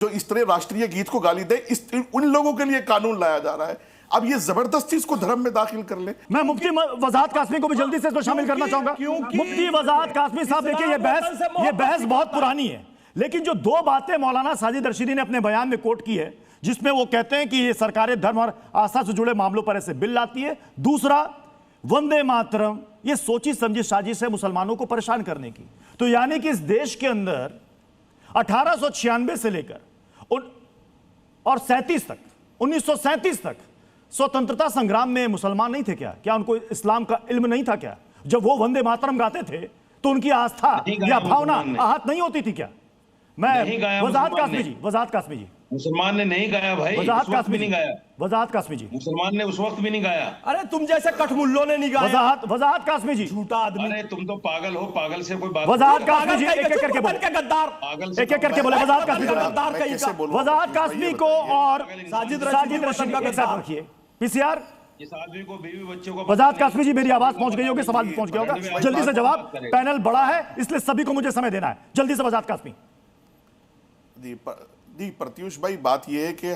जो इस तरह राष्ट्रीय गीत को गाली दे, उन लोगों के लिए कानून लाया जा रहा है। अब ये जबरदस्ती इसको धर्म में दाखिल कर ले। मैं मुफ्ती वजाहत कासमी को भी जल्दी से इसमें शामिल करना चाहूंगा। मुफ्ती वजाहत कासमी साहब, देखिए ये बहस बहुत पुरानी है, लेकिन जो दो बातें मौलाना साजिद रशीदी ने अपने बयान में कोट की है, जिसमें वो कहते हैं कि ये सरकारें धर्म और आस्था से जुड़े मामलों पर ऐसे बिल लाती है। दूसरा, वंदे मातरम, ये सोची समझी साजिश है मुसलमानों को परेशान करने की। तो यानी कि इस देश के अंदर 1896 से लेकर और 37 तक, 1937 तक स्वतंत्रता संग्राम में मुसलमान नहीं थे क्या? क्या उनको इस्लाम का इल्म नहीं था क्या? जब वो वंदे मातरम गाते थे तो उनकी आस्था या भावना आहत नहीं होती थी क्या? मैं वजाहत कासमी जी मुसलमान ने नहीं गाया भाई, वजाहत कासमी नहीं गाया। वजाहत कासमी जी, मुसलमान ने उस वक्त भी नहीं गाया। अरे तुम जैसे कठमुल्लों ने नहीं गाया। वजाहत कासमी जी, झूठा आदमी। अरे तुम तो पागल हो, पागल से कोई बात। वजाहत कासमी जी, एक एक करके बोले, पागल से एक एक करके बोले। वजाहत कासमी को, वजाहत कासमी को और साजिद रशीदी के साथ रखिए। पीसीआर, इस आदमी को, बीवी बच्चों को। वजाहत कासमी जी, मेरी आवाज पहुंच गई होगी, सवाल भी पहुंच गया होगा। जल्दी से जवाब, पैनल बड़ा है इसलिए सभी को मुझे समय देना है। जल्दी से वजाहत कासमी जी। प्रत्युष भाई, बात यह है कि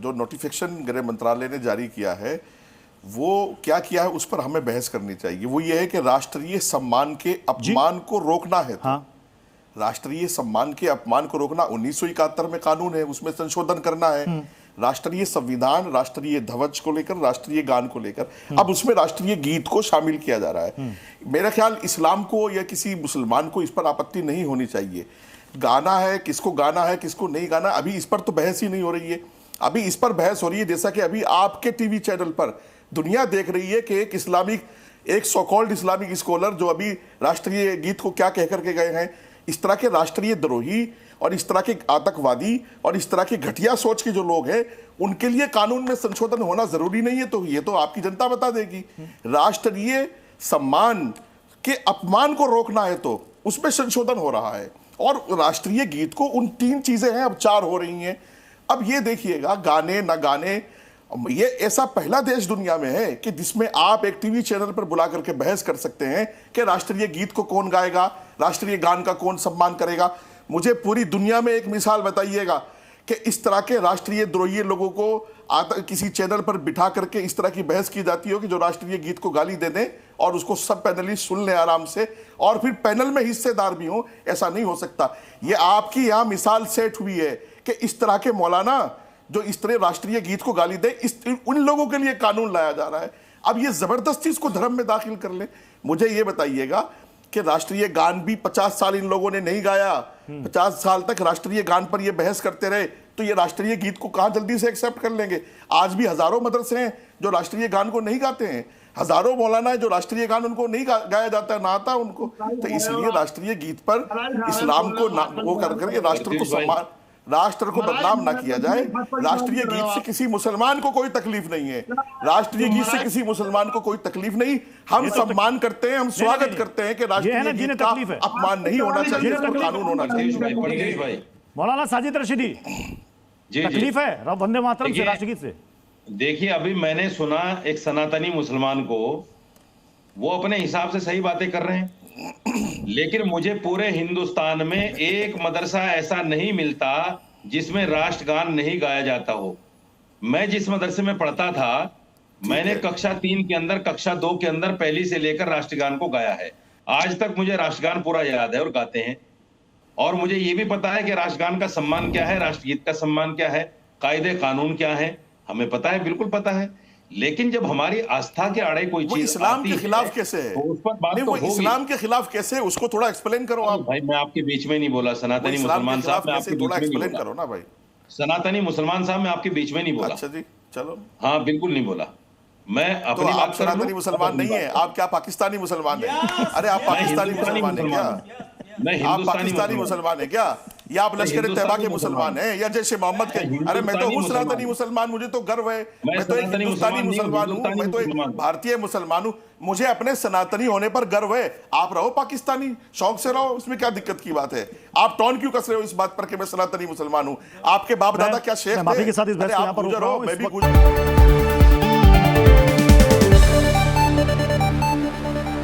जो नोटिफिकेशन गृह मंत्रालय ने जारी किया है वो क्या किया है उस पर हमें बहस करनी चाहिए। वो ये है कि राष्ट्रीय सम्मान के अपमान को रोकना है। तो राष्ट्रीय सम्मान के अपमान को रोकना 1971 में कानून है, उसमें संशोधन करना है। राष्ट्रीय संविधान, राष्ट्रीय ध्वज को लेकर, राष्ट्रीय गान को लेकर, अब उसमें राष्ट्रीय गीत को शामिल किया जा रहा है। मेरा ख्याल इस्लाम को या किसी मुसलमान को इस पर आपत्ति नहीं होनी चाहिए। गाना है, किसको गाना है किसको नहीं गाना, अभी इस पर तो बहस ही नहीं हो रही है। अभी इस पर बहस हो रही है जैसा कि अभी आपके टीवी चैनल पर दुनिया देख रही है कि एक सो कॉल्ड इस्लामिक स्कॉलर जो अभी राष्ट्रीय गीत को क्या कह करके गए हैं, इस तरह के राष्ट्रीय द्रोही और इस तरह के आतंकवादी और इस तरह के घटिया सोच के जो लोग हैं उनके लिए कानून में संशोधन होना जरूरी नहीं है। तो ये तो आपकी जनता बता देगी। राष्ट्रीय सम्मान के अपमान को रोकना है तो उसमें संशोधन हो रहा है, और राष्ट्रीय गीत को, उन तीन चीजें हैं, अब चार हो रही हैं। अब ये देखिएगा, गाने ना गाने, ये ऐसा पहला देश दुनिया में है कि जिसमें आप एक टीवी चैनल पर बुला करके बहस कर सकते हैं कि राष्ट्रीय गीत को कौन गाएगा, राष्ट्रीय गान का कौन सम्मान करेगा। मुझे पूरी दुनिया में एक मिसाल बताइएगा कि इस तरह के राष्ट्रीय द्रोही लोगों को किसी चैनल पर बिठा करके इस तरह की बहस की जाती हो कि जो राष्ट्रीय गीत को गाली दे दें और उसको सब पैनलिस्ट सुन लें आराम से और फिर पैनल में हिस्सेदार भी हो। ऐसा नहीं हो सकता। ये आपकी यहाँ मिसाल सेट हुई है कि इस तरह के मौलाना जो इस तरह राष्ट्रीय गीत को गाली दे, उन लोगों के लिए कानून लाया जा रहा है। अब ये जबरदस्ती इसको धर्म में दाखिल कर ले। मुझे ये बताइएगा कि राष्ट्रीय गान भी 50 साल इन लोगों ने नहीं गाया, 50 साल तक राष्ट्रीय गान पर ये बहस करते रहे, तो ये राष्ट्रीय गीत को कहां जल्दी से एक्सेप्ट कर लेंगे। आज भी हजारों मदरसे हैं जो राष्ट्रीय गान को नहीं गाते हैं, हजारों मौलाना है जो राष्ट्रीय गान उनको नहीं गाया जाता, ना आता उनको। तो इसलिए राष्ट्रीय गीत पर इस्लाम को वो कर करके राष्ट्र को सम्मान, राष्ट्र को बदनाम ना किया जाए। राष्ट्रीय गीत से किसी मुसलमान को कोई तकलीफ नहीं है, राष्ट्रीय गीत से किसी मुसलमान को कोई तकलीफ नहीं। हम सम्मान करते हैं, हम स्वागत करते हैं कि राष्ट्रीय गीत का अपमान नहीं होना चाहिए, इसको कानून होना चाहिए। मौलाना साजिद रशीदी, तकलीफ है वंदे मातरम से, राष्ट्रीय गीत से? देखिए, अभी मैंने सुना एक सनातनी मुसलमान को, वो अपने हिसाब से सही बातें कर रहे हैं, लेकिन मुझे पूरे हिंदुस्तान में एक मदरसा ऐसा नहीं मिलता जिसमें राष्ट्रगान नहीं गाया जाता हो। मैं जिस मदरसे में पढ़ता था, मैंने कक्षा 3 के अंदर, कक्षा 2 के अंदर पहली से लेकर राष्ट्रगान को गाया है। आज तक मुझे राष्ट्रगान पूरा याद है और गाते हैं। और मुझे ये भी पता है कि राष्ट्रगान का सम्मान क्या है, राष्ट्रगीत का सम्मान क्या है, कायदे कानून क्या है, हमें पता है, बिल्कुल पता है। लेकिन जब हमारी आस्था के आड़े कोई चीज इस्लाम के खिलाफ कैसे है, तो उस पर बात नहीं, तो वो होगी। इस्लाम के खिलाफ कैसे है उसको थोड़ा एक्सप्लेन करो आप। भाई मैं आपके बीच में नहीं बोला, सनातनी मुसलमान साहब, मैं आपके थोड़ा बीच में नहीं एक्सप्लेन करो बोला। ना भाई। सनातनी मुसलमान साहब, मैं आपके बीच में नहीं बोला। अच्छा जी, चलो। हाँ, बिल्कुल नहीं बोला। मैं अपनी तो बात आप सनातनी मुसलमान नहीं है, आप क्या पाकिस्तानी मुसलमान है? अरे आप पाकिस्तानी मुसलमान है क्या? आप पाकिस्तानी मुसलमान है क्या, या आप लश्कर तैयबा के मुसलमान हैं, या जैसे मोहम्मद के? अरे मैं तो हूँ सनातनी मुसलमान, मुझे तो गर्व है, मैं तो एक हिंदुस्तानी मुसलमान हूँ, मैं तो एक भारतीय मुसलमान हूँ, मुझे अपने सनातनी होने पर गर्व है। आप रहो पाकिस्तानी, शौक से रहो, उसमें क्या दिक्कत की बात है? आप टॉन क्यों कस रहे हो इस बात पर कि मैं सनातनी मुसलमान हूँ? आपके बाप दादा क्या शेख थे? माफी के साथ इस बहस को यहाँ पर रोक रहा हूं, मैं भी